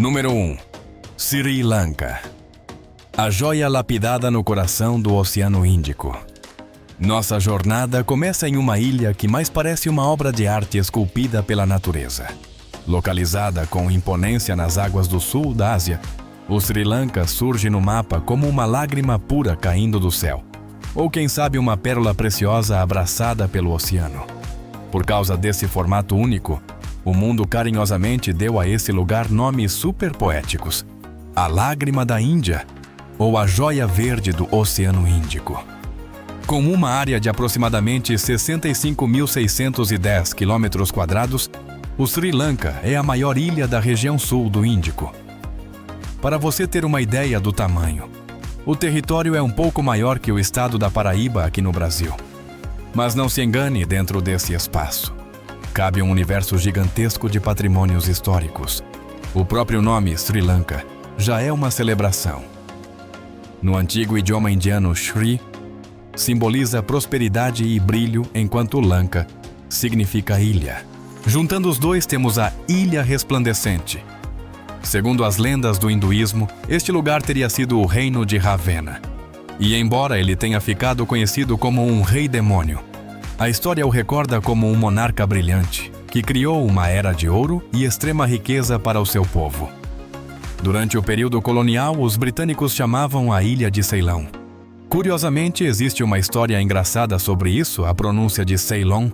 Número 1. Sri Lanka. A joia lapidada no coração do Oceano Índico. Nossa jornada começa em uma ilha que mais parece uma obra de arte esculpida pela natureza. Localizada com imponência nas águas do sul da Ásia, o Sri Lanka surge no mapa como uma lágrima pura caindo do céu, ou quem sabe uma pérola preciosa abraçada pelo oceano. Por causa desse formato único, o mundo carinhosamente deu a esse lugar nomes super poéticos: a lágrima da Índia ou a joia verde do Oceano Índico. Com uma área de aproximadamente 65.610 km², o Sri Lanka é a maior ilha da região sul do Índico. Para você ter uma ideia do tamanho, o território é um pouco maior que o estado da Paraíba aqui no Brasil. Mas não se engane dentro desse espaço. Cabe um universo gigantesco de patrimônios históricos. O próprio nome Sri Lanka já é uma celebração. No antigo idioma indiano, Shri simboliza prosperidade e brilho, enquanto Lanka significa ilha. Juntando os dois, temos a Ilha Resplandecente. Segundo as lendas do hinduísmo, este lugar teria sido o reino de Ravena. E embora ele tenha ficado conhecido como um rei demônio, a história o recorda como um monarca brilhante, que criou uma era de ouro e extrema riqueza para o seu povo. Durante o período colonial, os britânicos chamavam a ilha de Ceilão. Curiosamente, existe uma história engraçada sobre isso. A pronúncia de Ceylon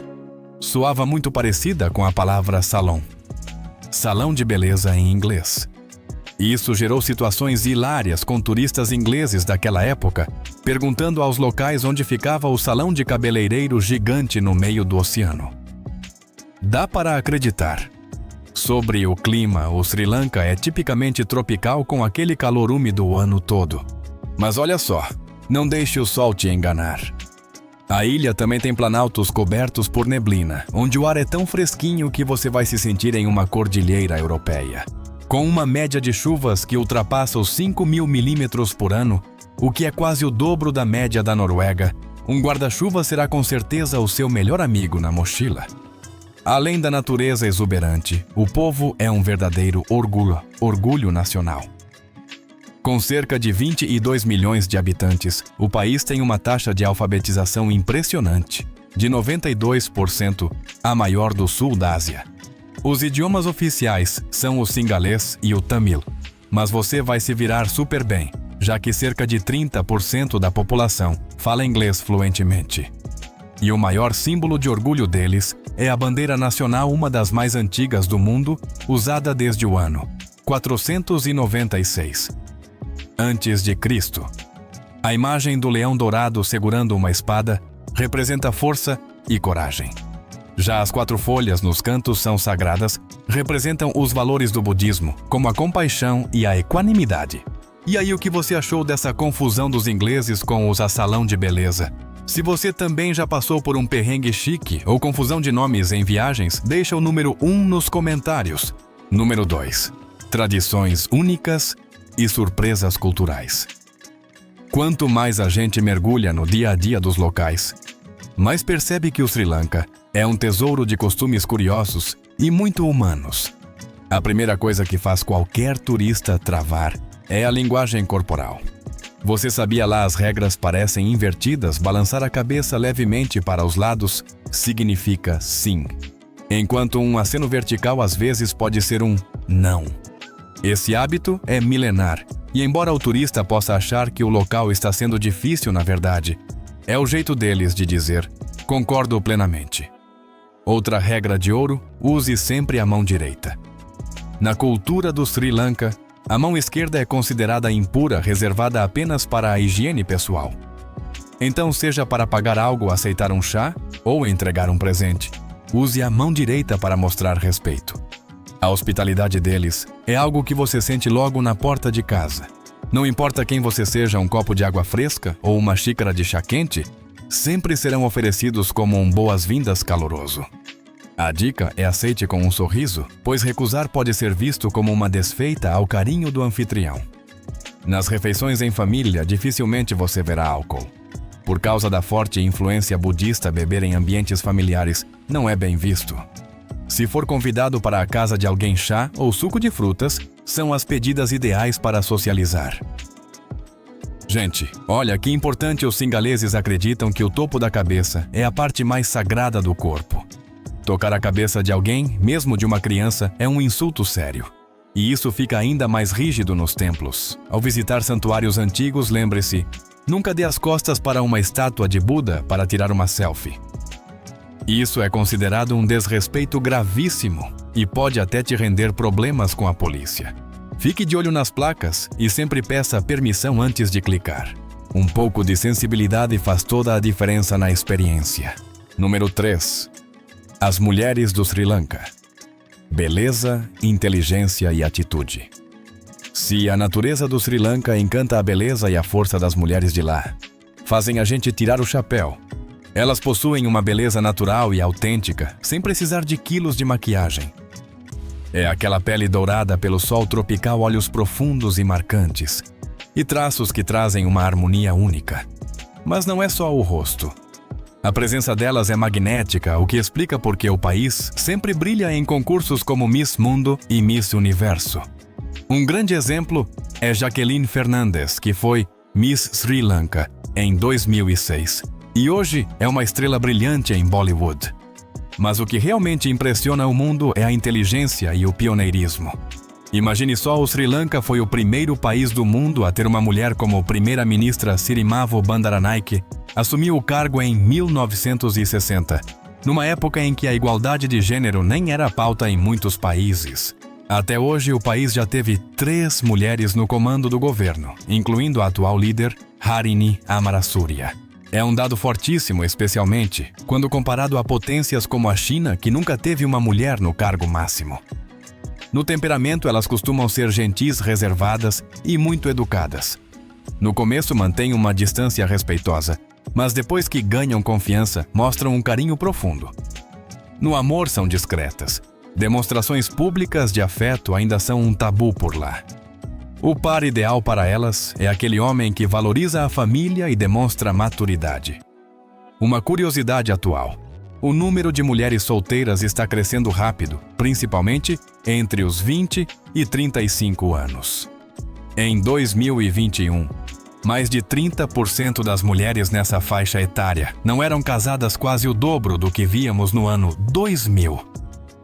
soava muito parecida com a palavra salão. Salão de beleza em inglês. Isso gerou situações hilárias com turistas ingleses daquela época, perguntando aos locais onde ficava o salão de cabeleireiro gigante no meio do oceano. Dá para acreditar. Sobre o clima, o Sri Lanka é tipicamente tropical com aquele calor úmido o ano todo. Mas olha só, não deixe o sol te enganar. A ilha também tem planaltos cobertos por neblina, onde o ar é tão fresquinho que você vai se sentir em uma cordilheira europeia. Com uma média de chuvas que ultrapassa os 5.000 milímetros por ano, o que é quase o dobro da média da Noruega, um guarda-chuva será com certeza o seu melhor amigo na mochila. Além da natureza exuberante, o povo é um verdadeiro orgulho nacional. Com cerca de 22 milhões de habitantes, o país tem uma taxa de alfabetização impressionante, de 92%, a maior do sul da Ásia. Os idiomas oficiais são o singalês e o tamil, mas você vai se virar super bem, já que cerca de 30% da população fala inglês fluentemente. E o maior símbolo de orgulho deles é a bandeira nacional, uma das mais antigas do mundo, usada desde o ano 496 antes de Cristo. A imagem do leão dourado segurando uma espada representa força e coragem. Já as 4 folhas nos cantos são sagradas, representam os valores do budismo, como a compaixão e a equanimidade. E aí, o que você achou dessa confusão dos ingleses com os salão de beleza? Se você também já passou por um perrengue chique ou confusão de nomes em viagens, deixa o número 1 nos comentários. Número 2. Tradições únicas e surpresas culturais. Quanto mais a gente mergulha no dia a dia dos locais, mais percebe que o Sri Lanka é um tesouro de costumes curiosos e muito humanos. A primeira coisa que faz qualquer turista travar é a linguagem corporal. Você sabia lá as regras parecem invertidas? Balançar a cabeça levemente para os lados significa sim, enquanto um aceno vertical às vezes pode ser um não. Esse hábito é milenar, e embora o turista possa achar que o local está sendo difícil, na verdade, é o jeito deles de dizer concordo plenamente. Outra regra de ouro: use sempre a mão direita. Na cultura do Sri Lanka, a mão esquerda é considerada impura, reservada apenas para a higiene pessoal. Então, seja para pagar algo, aceitar um chá ou entregar um presente, use a mão direita para mostrar respeito. A hospitalidade deles é algo que você sente logo na porta de casa. Não importa quem você seja, um copo de água fresca ou uma xícara de chá quente, sempre serão oferecidos como um boas-vindas caloroso. A dica é aceite com um sorriso, pois recusar pode ser visto como uma desfeita ao carinho do anfitrião. Nas refeições em família, dificilmente você verá álcool. Por causa da forte influência budista, beber em ambientes familiares não é bem visto. Se for convidado para a casa de alguém, chá ou suco de frutas são as pedidas ideais para socializar. Gente, olha que importante, os singaleses acreditam que o topo da cabeça é a parte mais sagrada do corpo. Tocar a cabeça de alguém, mesmo de uma criança, é um insulto sério. E isso fica ainda mais rígido nos templos. Ao visitar santuários antigos, lembre-se, nunca dê as costas para uma estátua de Buda para tirar uma selfie. Isso é considerado um desrespeito gravíssimo e pode até te render problemas com a polícia. Fique de olho nas placas e sempre peça permissão antes de clicar. Um pouco de sensibilidade faz toda a diferença na experiência. Número 3. As mulheres do Sri Lanka. Beleza, inteligência e atitude. Se a natureza do Sri Lanka encanta a beleza e a força das mulheres de lá, fazem a gente tirar o chapéu. Elas possuem uma beleza natural e autêntica, sem precisar de quilos de maquiagem. É aquela pele dourada pelo sol tropical, olhos profundos e marcantes, e traços que trazem uma harmonia única. Mas não é só o rosto. A presença delas é magnética, o que explica por que o país sempre brilha em concursos como Miss Mundo e Miss Universo. Um grande exemplo é Jacqueline Fernandes, que foi Miss Sri Lanka em 2006. E hoje é uma estrela brilhante em Bollywood. Mas o que realmente impressiona o mundo é a inteligência e o pioneirismo. Imagine só, o Sri Lanka foi o primeiro país do mundo a ter uma mulher como primeira-ministra. Sirimavo Bandaranaike assumiu o cargo em 1960, numa época em que a igualdade de gênero nem era pauta em muitos países. Até hoje, o país já teve 3 mulheres no comando do governo, incluindo a atual líder, Harini Amarasuriya. É um dado fortíssimo, especialmente quando comparado a potências como a China, que nunca teve uma mulher no cargo máximo. No temperamento, elas costumam ser gentis, reservadas e muito educadas. No começo, mantêm uma distância respeitosa, mas depois que ganham confiança, mostram um carinho profundo. No amor, são discretas. Demonstrações públicas de afeto ainda são um tabu por lá. O par ideal para elas é aquele homem que valoriza a família e demonstra maturidade. Uma curiosidade atual: o número de mulheres solteiras está crescendo rápido, principalmente entre os 20 e 35 anos. Em 2021, mais de 30% das mulheres nessa faixa etária não eram casadas, quase o dobro do que víamos no ano 2000.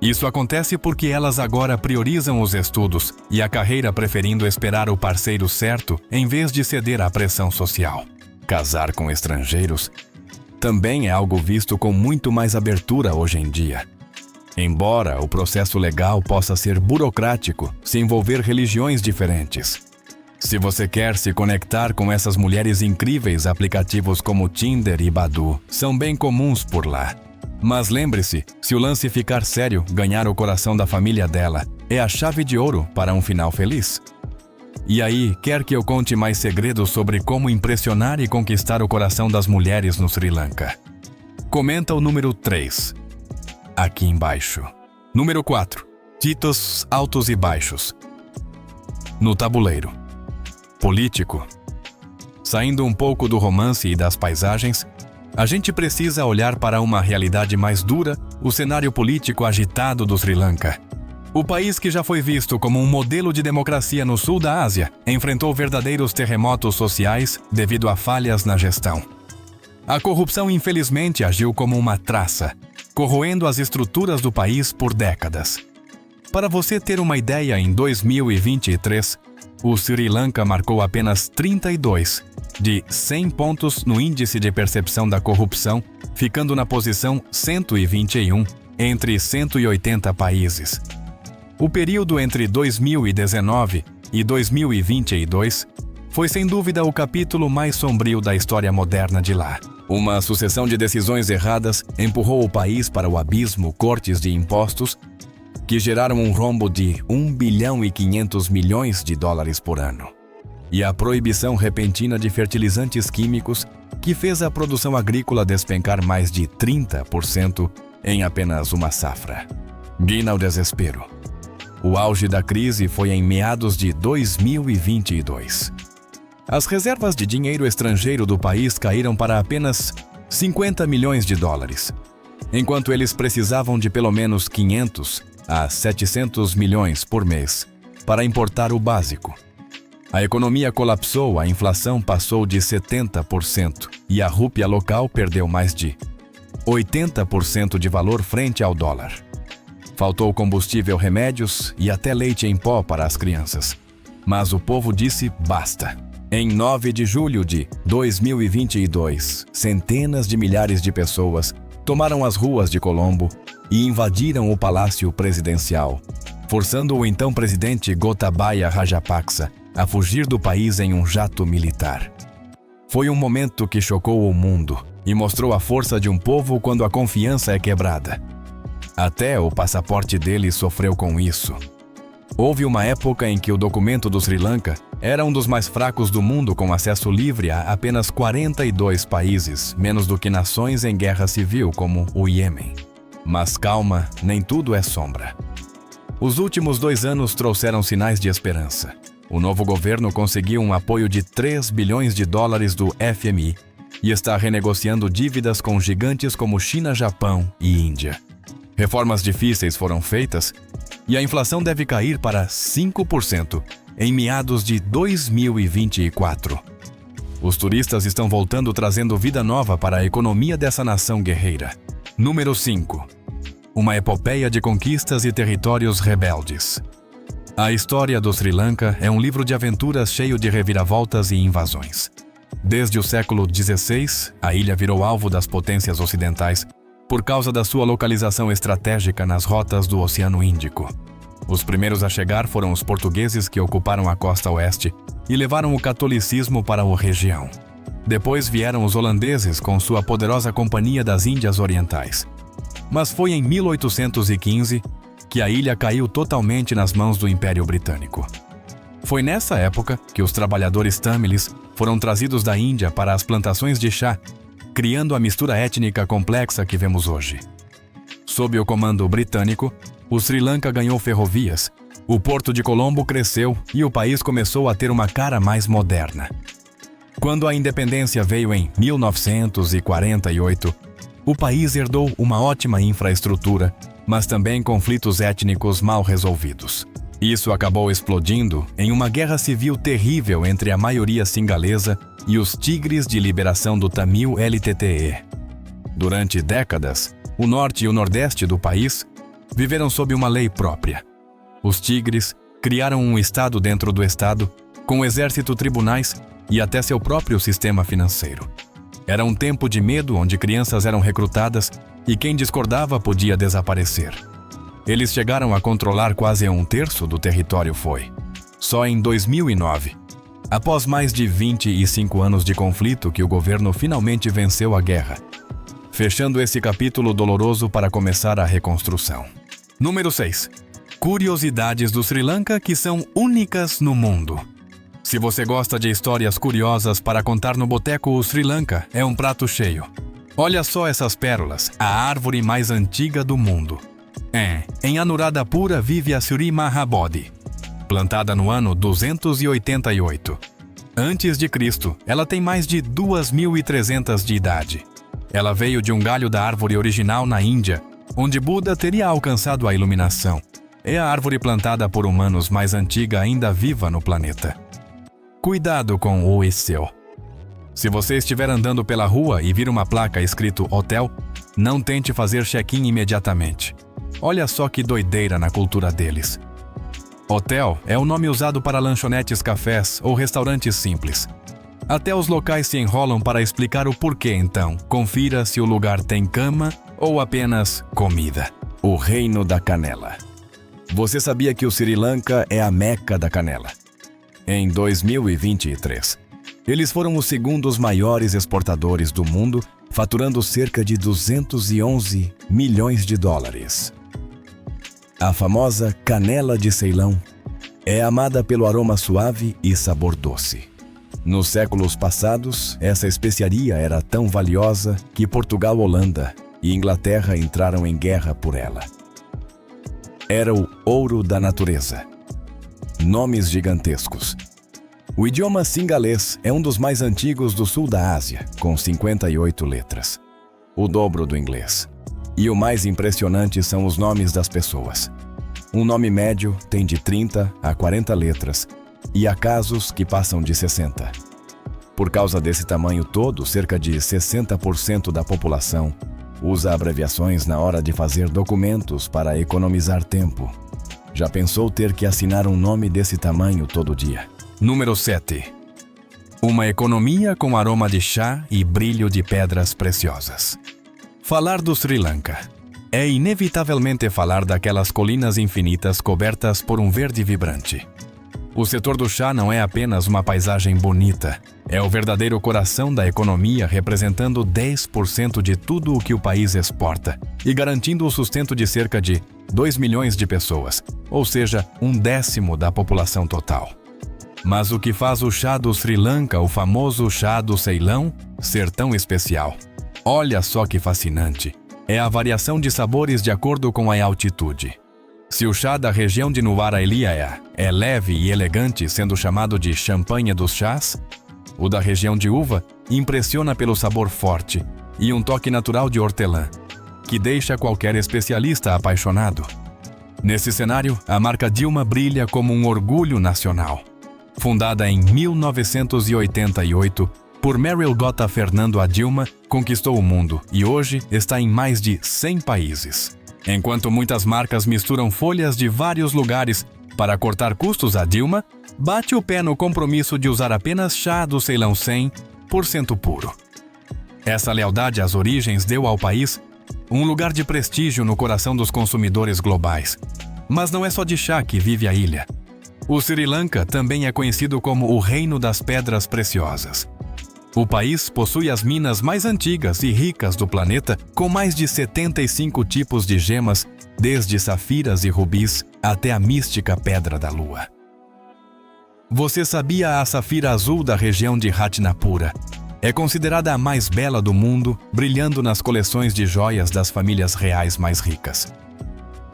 Isso acontece porque elas agora priorizam os estudos e a carreira, preferindo esperar o parceiro certo em vez de ceder à pressão social. Casar com estrangeiros também é algo visto com muito mais abertura hoje em dia. Embora o processo legal possa ser burocrático, se envolver religiões diferentes. Se você quer se conectar com essas mulheres incríveis, aplicativos como Tinder e Badoo são bem comuns por lá. Mas lembre-se, se o lance ficar sério, ganhar o coração da família dela é a chave de ouro para um final feliz. E aí, quer que eu conte mais segredos sobre como impressionar e conquistar o coração das mulheres no Sri Lanka? Comenta o número 3, aqui embaixo. Número 4. Títulos altos e baixos. No tabuleiro. Político. Saindo um pouco do romance e das paisagens, a gente precisa olhar para uma realidade mais dura, o cenário político agitado do Sri Lanka. O país, que já foi visto como um modelo de democracia no sul da Ásia, enfrentou verdadeiros terremotos sociais devido a falhas na gestão. A corrupção, infelizmente, agiu como uma traça, corroendo as estruturas do país por décadas. Para você ter uma ideia, em 2023, o Sri Lanka marcou apenas 32 de 100 pontos no índice de percepção da corrupção, ficando na posição 121 entre 180 países. O período entre 2019 e 2022 foi sem dúvida o capítulo mais sombrio da história moderna de lá. Uma sucessão de decisões erradas empurrou o país para o abismo, cortes de impostos que geraram um rombo de 1 bilhão e 500 milhões de dólares por ano. E a proibição repentina de fertilizantes químicos, que fez a produção agrícola despencar mais de 30% em apenas uma safra. Guina o desespero. O auge da crise foi em meados de 2022. As reservas de dinheiro estrangeiro do país caíram para apenas 50 milhões de dólares. enquanto eles precisavam de pelo menos 500 a 700 milhões por mês para importar o básico. A economia colapsou, a inflação passou de 70% e a rúpia local perdeu mais de 80% de valor frente ao dólar. Faltou combustível, remédios e até leite em pó para as crianças. Mas o povo disse basta. Em 9 de julho de 2022, centenas de milhares de pessoas tomaram as ruas de Colombo e invadiram o Palácio Presidencial, forçando o então presidente Gotabaya Rajapaksa a fugir do país em um jato militar. Foi um momento que chocou o mundo e mostrou a força de um povo quando a confiança é quebrada. Até o passaporte dele sofreu com isso. Houve uma época em que o documento do Sri Lanka era um dos mais fracos do mundo, com acesso livre a apenas 42 países, menos do que nações em guerra civil como o Iêmen. Mas calma, nem tudo é sombra. Os últimos 2 anos trouxeram sinais de esperança. O novo governo conseguiu um apoio de 3 bilhões de dólares do FMI e está renegociando dívidas com gigantes como China, Japão e Índia. Reformas difíceis foram feitas e a inflação deve cair para 5% em meados de 2024. Os turistas estão voltando, trazendo vida nova para a economia dessa nação guerreira. Número 5. Uma epopeia de conquistas e territórios rebeldes. A história do Sri Lanka é um livro de aventuras cheio de reviravoltas e invasões. Desde o século XVI, a ilha virou alvo das potências ocidentais por causa da sua localização estratégica nas rotas do Oceano Índico. Os primeiros a chegar foram os portugueses, que ocuparam a costa oeste e levaram o catolicismo para a região. Depois vieram os holandeses com sua poderosa Companhia das Índias Orientais. Mas foi em 1815 que a ilha caiu totalmente nas mãos do Império Britânico. Foi nessa época que os trabalhadores tâmiles foram trazidos da Índia para as plantações de chá, criando a mistura étnica complexa que vemos hoje. Sob o comando britânico, o Sri Lanka ganhou ferrovias, o porto de Colombo cresceu e o país começou a ter uma cara mais moderna. Quando a independência veio em 1948, o país herdou uma ótima infraestrutura, mas também conflitos étnicos mal resolvidos. Isso acabou explodindo em uma guerra civil terrível entre a maioria singalesa e os Tigres de Liberação do Tamil LTTE. Durante décadas, o norte e o nordeste do país viveram sob uma lei própria. Os Tigres criaram um estado dentro do estado, com exército, tribunais e até seu próprio sistema financeiro. Era um tempo de medo, onde crianças eram recrutadas e quem discordava podia desaparecer. Eles chegaram a controlar quase 1/3 do território. Foi só em 2009, após mais de 25 anos de conflito, que o governo finalmente venceu a guerra, fechando esse capítulo doloroso para começar a reconstrução. Número 6. Curiosidades do Sri Lanka que são únicas no mundo. Se você gosta de histórias curiosas para contar no boteco, o Sri Lanka é um prato cheio. Olha só essas pérolas, a árvore mais antiga do mundo. Em Anuradhapura vive a Sri Mahabodhi, plantada no ano 288. Antes de Cristo, ela tem mais de 2.300 de idade. Ela veio de um galho da árvore original na Índia, onde Buda teria alcançado a iluminação. É a árvore plantada por humanos mais antiga ainda viva no planeta. Cuidado com o ICEO. Se você estiver andando pela rua e vir uma placa escrito hotel, não tente fazer check-in imediatamente. Olha só que doideira na cultura deles. Hotel é o nome usado para lanchonetes, cafés ou restaurantes simples. Até os locais se enrolam para explicar o porquê, então confira se o lugar tem cama ou apenas comida. O Reino da Canela. Você sabia que o Sri Lanka é a Meca da canela? Em 2023, eles foram os segundos maiores exportadores do mundo, faturando cerca de 211 milhões de dólares. A famosa canela de Ceilão é amada pelo aroma suave e sabor doce. Nos séculos passados, essa especiaria era tão valiosa que Portugal, Holanda e Inglaterra entraram em guerra por ela. Era o ouro da natureza. Nomes gigantescos. O idioma singalês é um dos mais antigos do sul da Ásia, com 58 letras, o dobro do inglês. E o mais impressionante são os nomes das pessoas. Um nome médio tem de 30 a 40 letras, e há casos que passam de 60. Por causa desse tamanho todo, cerca de 60% da população usa abreviações na hora de fazer documentos para economizar tempo. Já pensou ter que assinar um nome desse tamanho todo dia? Número 7. Uma economia com aroma de chá e brilho de pedras preciosas. Falar do Sri Lanka é inevitavelmente falar daquelas colinas infinitas cobertas por um verde vibrante. O setor do chá não é apenas uma paisagem bonita, é o verdadeiro coração da economia, representando 10% de tudo o que o país exporta e garantindo o sustento de cerca de 2 milhões de pessoas, ou seja, 1/10 da população total. Mas o que faz o chá do Sri Lanka, o famoso chá do Ceilão, ser tão especial? Olha só que fascinante! É a variação de sabores de acordo com a altitude. Se o chá da região de Nuwara Eliya é leve e elegante, sendo chamado de champanhe dos chás, o da região de Uva impressiona pelo sabor forte e um toque natural de hortelã, que deixa qualquer especialista apaixonado. Nesse cenário, a marca Dilmah brilha como um orgulho nacional. Fundada em 1988 por Meryl Gota Fernando, a Dilmah conquistou o mundo e hoje está em mais de 100 países. Enquanto muitas marcas misturam folhas de vários lugares para cortar custos, a Dilmah bate o pé no compromisso de usar apenas chá do Ceilão 100% puro. Essa lealdade às origens deu ao país um lugar de prestígio no coração dos consumidores globais. Mas não é só de chá que vive a ilha. O Sri Lanka também é conhecido como o Reino das Pedras Preciosas. O país possui as minas mais antigas e ricas do planeta, com mais de 75 tipos de gemas, desde safiras e rubis até a mística Pedra da Lua. Você sabia a safira azul da região de Hastinapura? É considerada a mais bela do mundo, brilhando nas coleções de joias das famílias reais mais ricas.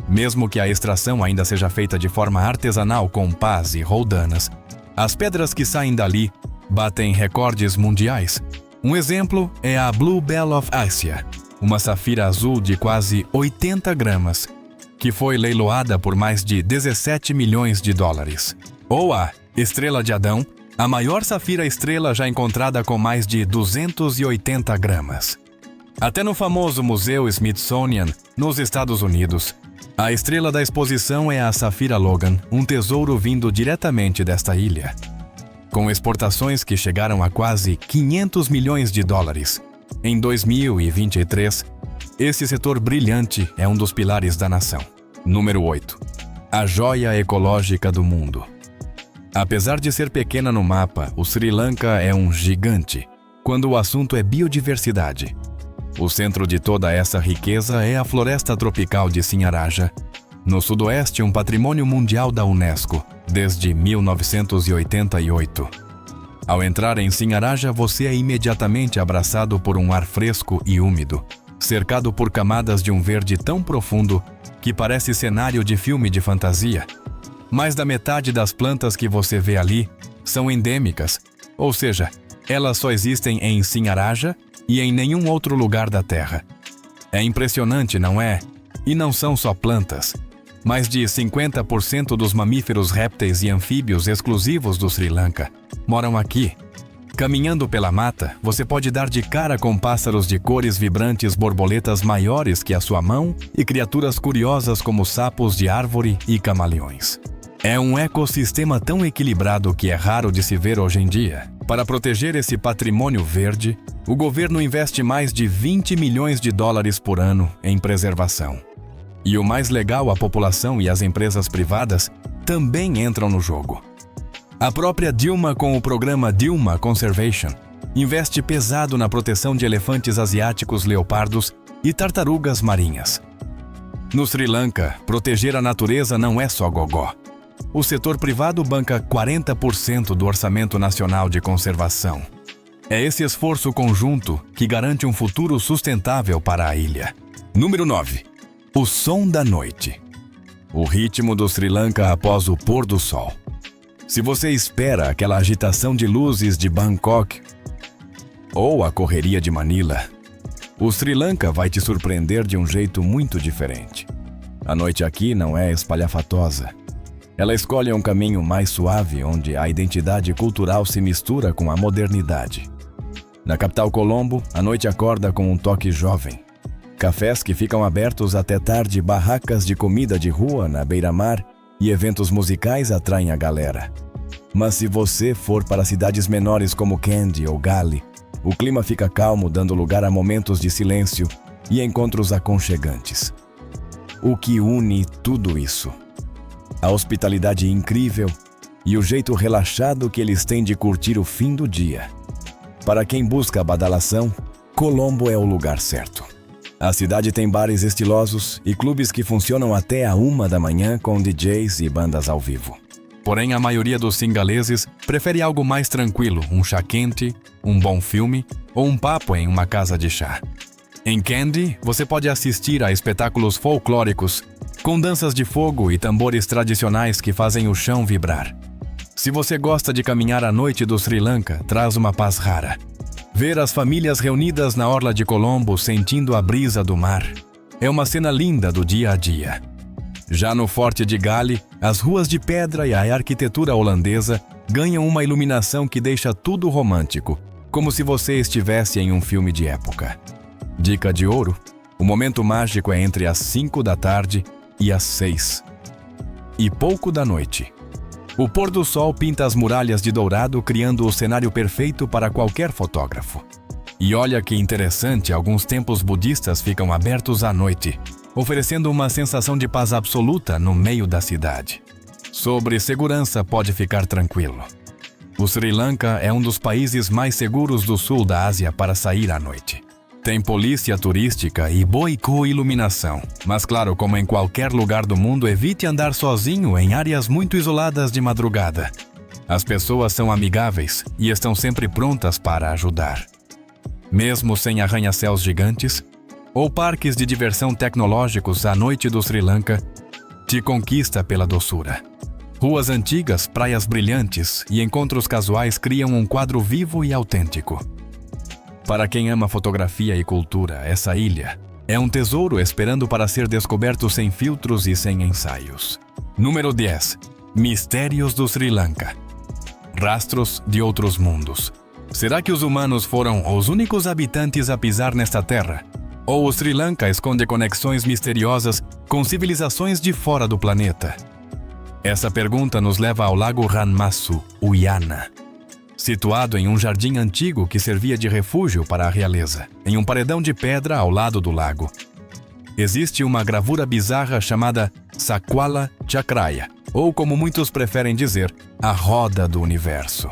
Mesmo que a extração ainda seja feita de forma artesanal com pás e roldanas, as pedras que saem dali batem recordes mundiais. Um exemplo é a Blue Bell of Asia, uma safira azul de quase 80 gramas, que foi leiloada por mais de 17 milhões de dólares. Ou a Estrela de Adão, a maior safira estrela já encontrada com mais de 280 gramas. Até no famoso Museu Smithsonian, nos Estados Unidos, a estrela da exposição é a Safira Logan, um tesouro vindo diretamente desta ilha. Com exportações que chegaram a quase 500 milhões de dólares. Em 2023, esse setor brilhante é um dos pilares da nação. Número 8. A joia ecológica do mundo. Apesar de ser pequena no mapa, o Sri Lanka é um gigante quando o assunto é biodiversidade. O centro de toda essa riqueza é a floresta tropical de Sinharaja, no sudoeste, um patrimônio mundial da Unesco, desde 1988. Ao entrar em Sinharaja, você é imediatamente abraçado por um ar fresco e úmido, cercado por camadas de um verde tão profundo que parece cenário de filme de fantasia. Mais da metade das plantas que você vê ali são endêmicas, ou seja, elas só existem em Sinharaja e em nenhum outro lugar da Terra. É impressionante, não é? E não são só plantas. Mais de 50% dos mamíferos, répteis e anfíbios exclusivos do Sri Lanka moram aqui. Caminhando pela mata, você pode dar de cara com pássaros de cores vibrantes, borboletas maiores que a sua mão e criaturas curiosas como sapos de árvore e camaleões. É um ecossistema tão equilibrado que é raro de se ver hoje em dia. Para proteger esse patrimônio verde, o governo investe mais de 20 milhões de dólares por ano em preservação. E o mais legal, a população e as empresas privadas também entram no jogo. A própria Dilmah, com o programa Dilmah Conservation, investe pesado na proteção de elefantes asiáticos, leopardos e tartarugas marinhas. No Sri Lanka, proteger a natureza não é só gogó. O setor privado banca 40% do orçamento nacional de conservação. É esse esforço conjunto que garante um futuro sustentável para a ilha. Número 9. O som da noite. O ritmo do Sri Lanka após o pôr do sol. Se você espera aquela agitação de luzes de Bangkok ou a correria de Manila, O Sri Lanka vai te surpreender de um jeito muito diferente. A noite aqui não é espalhafatosa. Ela escolhe um caminho mais suave, onde a identidade cultural se mistura com a modernidade. Na capital Colombo, a noite acorda com um toque jovem. Cafés que ficam abertos até tarde, barracas de comida de rua na beira-mar e eventos musicais atraem a galera. Mas se você for para cidades menores como Kandy ou Gali, o clima fica calmo, dando lugar a momentos de silêncio e encontros aconchegantes. O que une tudo isso? A hospitalidade incrível e o jeito relaxado que eles têm de curtir o fim do dia. Para quem busca a badalação, Colombo é o lugar certo. A cidade tem bares estilosos e clubes que funcionam até a 1 da manhã com DJs e bandas ao vivo. Porém, a maioria dos singaleses prefere algo mais tranquilo, um chá quente, um bom filme ou um papo em uma casa de chá. Em Kandy, você pode assistir a espetáculos folclóricos, com danças de fogo e tambores tradicionais que fazem o chão vibrar. Se você gosta de caminhar à noite do Sri Lanka, traz uma paz rara. Ver as famílias reunidas na orla de Colombo sentindo a brisa do mar é uma cena linda do dia a dia. Já no Forte de Gali, as ruas de pedra e a arquitetura holandesa ganham uma iluminação que deixa tudo romântico, como se você estivesse em um filme de época. Dica de ouro: o momento mágico é entre as 5 da tarde e as 6 e pouco da noite. O pôr do sol pinta as muralhas de dourado, criando o cenário perfeito para qualquer fotógrafo. E olha que interessante, alguns templos budistas ficam abertos à noite, oferecendo uma sensação de paz absoluta no meio da cidade. Sobre segurança, pode ficar tranquilo. O Sri Lanka é um dos países mais seguros do sul da Ásia para sair à noite. Tem polícia turística e boa iluminação, mas claro, como em qualquer lugar do mundo, evite andar sozinho em áreas muito isoladas de madrugada. As pessoas são amigáveis e estão sempre prontas para ajudar. Mesmo sem arranha-céus gigantes ou parques de diversão tecnológicos, a noite do Sri Lanka te conquista pela doçura. Ruas antigas, praias brilhantes e encontros casuais criam um quadro vivo e autêntico. Para quem ama fotografia e cultura, essa ilha é um tesouro esperando para ser descoberto sem filtros e sem ensaios. Número 10. Mistérios do Sri Lanka. Rastros de outros mundos. Será que os humanos foram os únicos habitantes a pisar nesta terra? Ou o Sri Lanka esconde conexões misteriosas com civilizações de fora do planeta? Essa pergunta nos leva ao Lago Ranmasu, Uyana. Situado em um jardim antigo que servia de refúgio para a realeza, em um paredão de pedra ao lado do lago. Existe uma gravura bizarra chamada Sakwala Chakraya, ou como muitos preferem dizer, a roda do universo.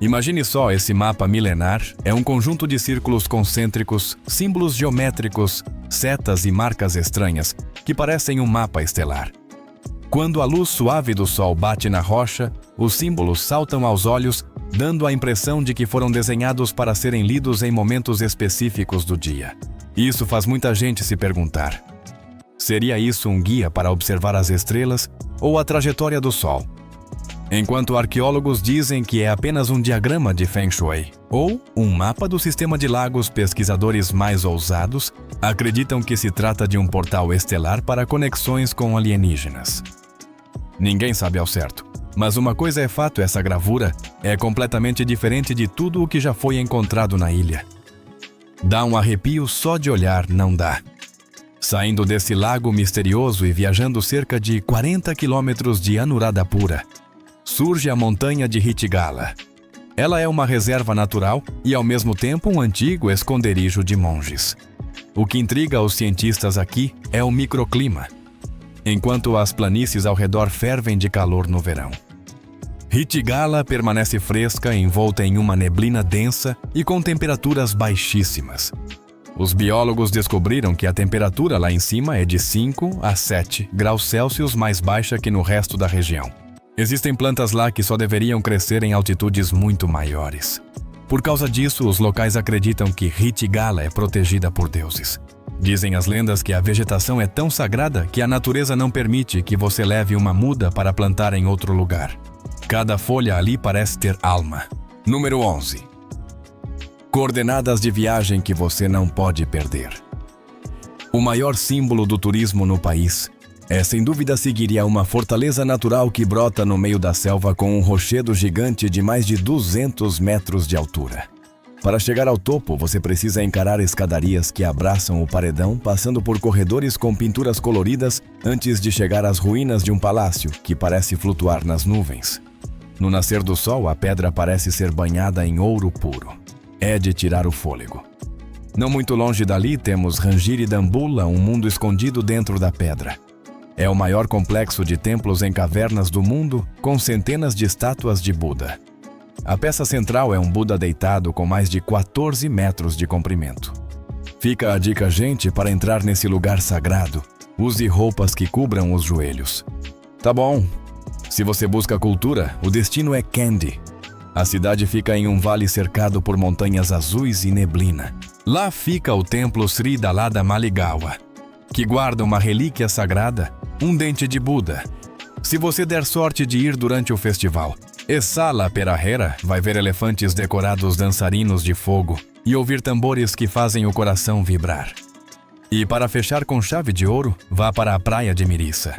Imagine só esse mapa milenar, é um conjunto de círculos concêntricos, símbolos geométricos, setas e marcas estranhas, que parecem um mapa estelar. Quando a luz suave do sol bate na rocha, os símbolos saltam aos olhos, dando a impressão de que foram desenhados para serem lidos em momentos específicos do dia. Isso faz muita gente se perguntar: seria isso um guia para observar as estrelas ou a trajetória do Sol? Enquanto arqueólogos dizem que é apenas um diagrama de Feng Shui ou um mapa do sistema de lagos, pesquisadores mais ousados acreditam que se trata de um portal estelar para conexões com alienígenas. Ninguém sabe ao certo. Mas uma coisa é fato, essa gravura é completamente diferente de tudo o que já foi encontrado na ilha. Dá um arrepio só de olhar, não dá. Saindo desse lago misterioso e viajando cerca de 40 quilômetros de Anuradhapura, surge a montanha de Hitigala. Ela é uma reserva natural e ao mesmo tempo um antigo esconderijo de monges. O que intriga os cientistas aqui é o microclima, enquanto as planícies ao redor fervem de calor no verão. Hitigala permanece fresca, envolta em uma neblina densa e com temperaturas baixíssimas. Os biólogos descobriram que a temperatura lá em cima é de 5 a 7 graus Celsius mais baixa que no resto da região. Existem plantas lá que só deveriam crescer em altitudes muito maiores. Por causa disso, os locais acreditam que Hitigala é protegida por deuses. Dizem as lendas que a vegetação é tão sagrada que a natureza não permite que você leve uma muda para plantar em outro lugar. Cada folha ali parece ter alma. Número 11. Coordenadas de viagem que você não pode perder. O maior símbolo do turismo no país é, sem dúvida, seguir uma fortaleza natural que brota no meio da selva com um rochedo gigante de mais de 200 metros de altura. Para chegar ao topo, você precisa encarar escadarias que abraçam o paredão, passando por corredores com pinturas coloridas antes de chegar às ruínas de um palácio que parece flutuar nas nuvens. No nascer do sol, a pedra parece ser banhada em ouro puro. É de tirar o fôlego. Não muito longe dali temos Ranjiri Dambula, um mundo escondido dentro da pedra. É o maior complexo de templos em cavernas do mundo, com centenas de estátuas de Buda. A peça central é um Buda deitado com mais de 14 metros de comprimento. Fica a dica, gente, para entrar nesse lugar sagrado. Use roupas que cubram os joelhos. Tá bom. Se você busca cultura, o destino é Kandy. A cidade fica em um vale cercado por montanhas azuis e neblina. Lá fica o templo Sri Dalada Maligawa, que guarda uma relíquia sagrada, um dente de Buda. Se você der sorte de ir durante o festival, Esala Perahera vai ver elefantes decorados dançarinos de fogo e ouvir tambores que fazem o coração vibrar. E para fechar com chave de ouro, vá para a praia de Mirissa.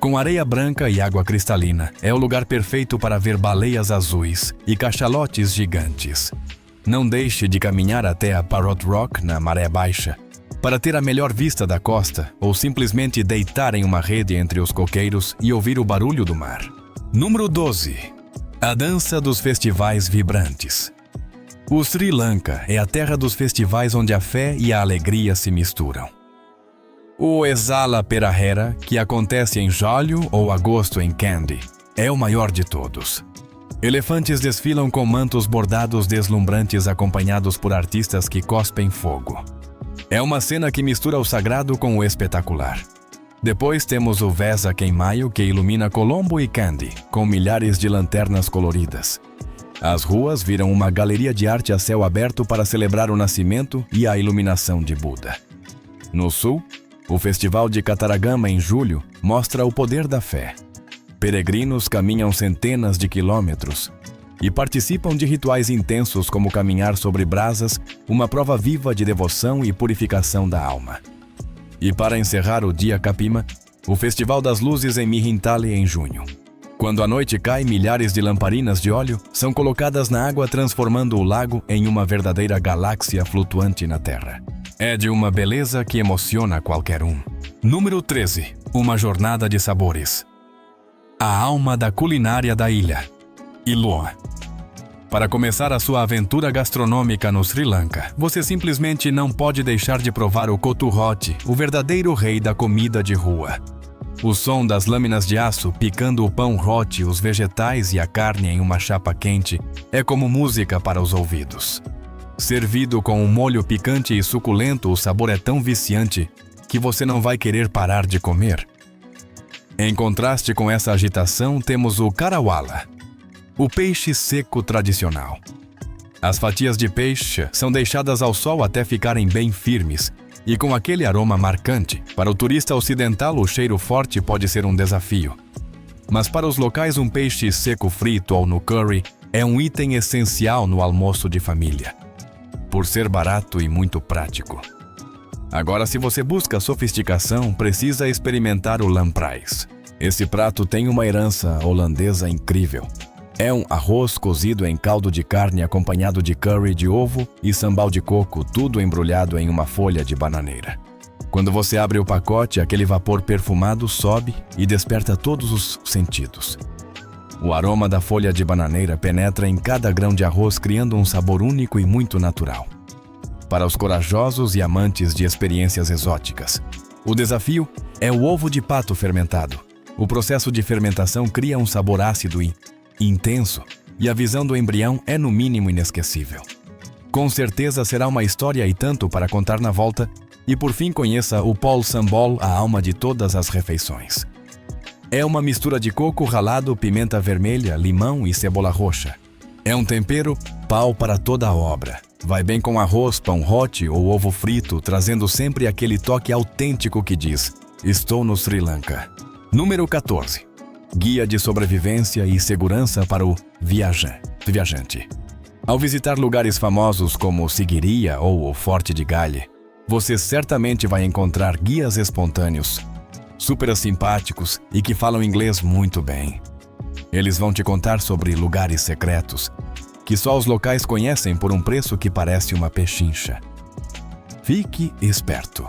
Com areia branca e água cristalina, é o lugar perfeito para ver baleias azuis e cachalotes gigantes. Não deixe de caminhar até a Parrot Rock na maré baixa, para ter a melhor vista da costa ou simplesmente deitar em uma rede entre os coqueiros e ouvir o barulho do mar. Número 12. A dança dos festivais vibrantes. O Sri Lanka é a terra dos festivais onde a fé e a alegria se misturam. O Esala Perahera, que acontece em julho ou agosto em Kandy, é o maior de todos. Elefantes desfilam com mantos bordados deslumbrantes acompanhados por artistas que cospem fogo. É uma cena que mistura o sagrado com o espetacular. Depois temos o Vesak em maio, que ilumina Colombo e Kandy, com milhares de lanternas coloridas. As ruas viram uma galeria de arte a céu aberto para celebrar o nascimento e a iluminação de Buda. No sul, o Festival de Kataragama em julho mostra o poder da fé. Peregrinos caminham centenas de quilômetros e participam de rituais intensos como caminhar sobre brasas, uma prova viva de devoção e purificação da alma. E para encerrar o dia Kapima, o Festival das Luzes em Mihintale em junho. Quando a noite cai, milhares de lamparinas de óleo são colocadas na água, transformando o lago em uma verdadeira galáxia flutuante na Terra. É de uma beleza que emociona qualquer um. Número 13. Uma jornada de sabores. A alma da culinária da ilha, Iloa. Para começar a sua aventura gastronômica no Sri Lanka, você simplesmente não pode deixar de provar o Kotu Roti, o verdadeiro rei da comida de rua. O som das lâminas de aço picando o pão roti, os vegetais e a carne em uma chapa quente é como música para os ouvidos. Servido com um molho picante e suculento, o sabor é tão viciante que você não vai querer parar de comer. Em contraste com essa agitação, temos o Karawala, o peixe seco tradicional. As fatias de peixe são deixadas ao sol até ficarem bem firmes e com aquele aroma marcante. Para o turista ocidental, o cheiro forte pode ser um desafio. Mas para os locais, um peixe seco frito ou no curry é um item essencial no almoço de família, por ser barato e muito prático. Agora, se você busca sofisticação, precisa experimentar o lampreis. Esse prato tem uma herança holandesa incrível. É um arroz cozido em caldo de carne acompanhado de curry de ovo e sambal de coco, tudo embrulhado em uma folha de bananeira. Quando você abre o pacote, aquele vapor perfumado sobe e desperta todos os sentidos. O aroma da folha de bananeira penetra em cada grão de arroz, criando um sabor único e muito natural. Para os corajosos e amantes de experiências exóticas, o desafio é o ovo de pato fermentado. O processo de fermentação cria um sabor ácido e intenso, e a visão do embrião é no mínimo inesquecível. Com certeza será uma história e tanto para contar na volta. E por fim, conheça o Pol Sambol, a alma de todas as refeições. É uma mistura de coco ralado, pimenta vermelha, limão e cebola roxa. É um tempero pau para toda a obra. Vai bem com arroz, pão roti ou ovo frito, trazendo sempre aquele toque autêntico que diz: estou no Sri Lanka. Número 14. Guia de sobrevivência e segurança para o viajante. Ao visitar lugares famosos como Sigiriya ou o Forte de Galle, você certamente vai encontrar guias espontâneos, super simpáticos e que falam inglês muito bem. Eles vão te contar sobre lugares secretos, que só os locais conhecem por um preço que parece uma pechincha. Fique esperto.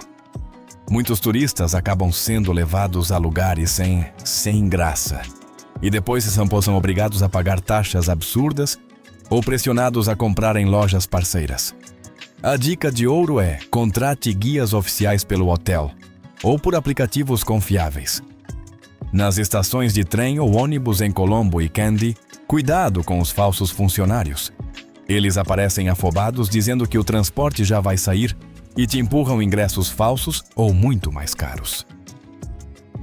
Muitos turistas acabam sendo levados a lugares sem graça, e depois são obrigados a pagar taxas absurdas ou pressionados a comprar em lojas parceiras. A dica de ouro é: contrate guias oficiais pelo hotel ou por aplicativos confiáveis. Nas estações de trem ou ônibus em Colombo e Kandy, cuidado com os falsos funcionários. Eles aparecem afobados dizendo que o transporte já vai sair e te empurram ingressos falsos ou muito mais caros.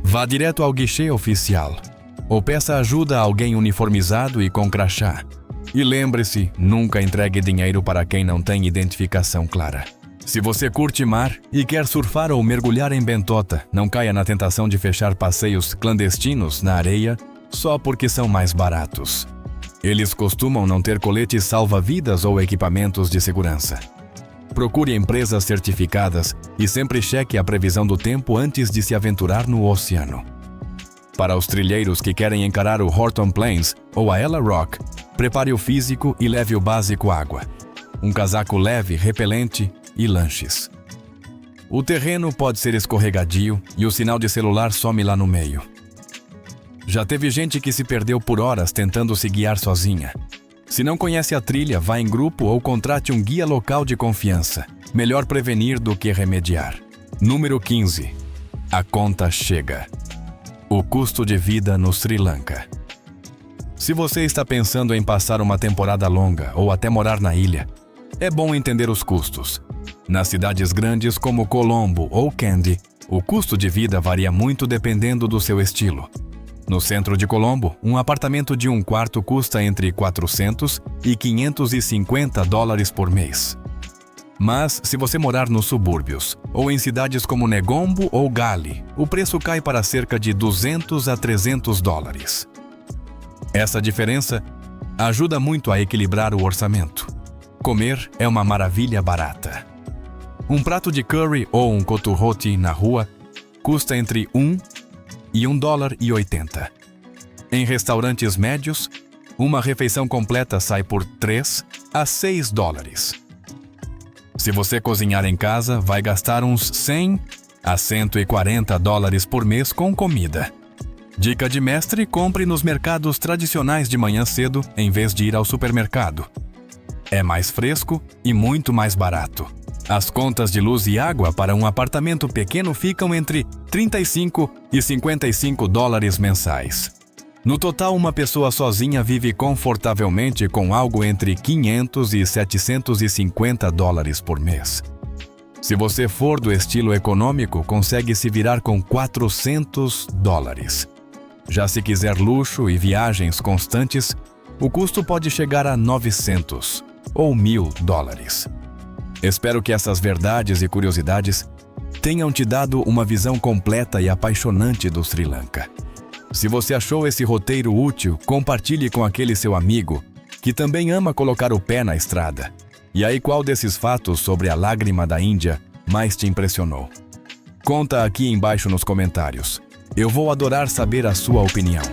Vá direto ao guichê oficial ou peça ajuda a alguém uniformizado e com crachá. E lembre-se, nunca entregue dinheiro para quem não tem identificação clara. Se você curte mar e quer surfar ou mergulhar em Bentota, não caia na tentação de fechar passeios clandestinos na areia só porque são mais baratos. Eles costumam não ter coletes salva-vidas ou equipamentos de segurança. Procure empresas certificadas e sempre cheque a previsão do tempo antes de se aventurar no oceano. Para os trilheiros que querem encarar o Horton Plains ou a Ella Rock, prepare o físico e leve o básico: água, um casaco leve, repelente e lanches. O terreno pode ser escorregadio e o sinal de celular some lá no meio. Já teve gente que se perdeu por horas tentando se guiar sozinha. Se não conhece a trilha, vá em grupo ou contrate um guia local de confiança. Melhor prevenir do que remediar. Número 15. A conta chega. O custo de vida no Sri Lanka. Se você está pensando em passar uma temporada longa ou até morar na ilha, é bom entender os custos. Nas cidades grandes como Colombo ou Kandy, o custo de vida varia muito dependendo do seu estilo. No centro de Colombo, um apartamento de um quarto custa entre 400 e 550 dólares por mês. Mas, se você morar nos subúrbios, ou em cidades como Negombo ou Galle, o preço cai para cerca de 200 a 300 dólares. Essa diferença ajuda muito a equilibrar o orçamento. Comer é uma maravilha barata. Um prato de curry ou um kotu roti na rua custa entre $1 e $1,80. Em restaurantes médios, uma refeição completa sai por 3 a 6 dólares. Se você cozinhar em casa, vai gastar uns 100 a 140 dólares por mês com comida. Dica de mestre: compre nos mercados tradicionais de manhã cedo em vez de ir ao supermercado. É mais fresco e muito mais barato. As contas de luz e água para um apartamento pequeno ficam entre 35 e 55 dólares mensais. No total, uma pessoa sozinha vive confortavelmente com algo entre 500 e 750 dólares por mês. Se você for do estilo econômico, consegue se virar com 400 dólares. Já se quiser luxo e viagens constantes, o custo pode chegar a 900 ou 1.000 dólares. Espero que essas verdades e curiosidades tenham te dado uma visão completa e apaixonante do Sri Lanka. Se você achou esse roteiro útil, compartilhe com aquele seu amigo que também ama colocar o pé na estrada. E aí, qual desses fatos sobre a lágrima da Índia mais te impressionou? Conta aqui embaixo nos comentários. Eu vou adorar saber a sua opinião.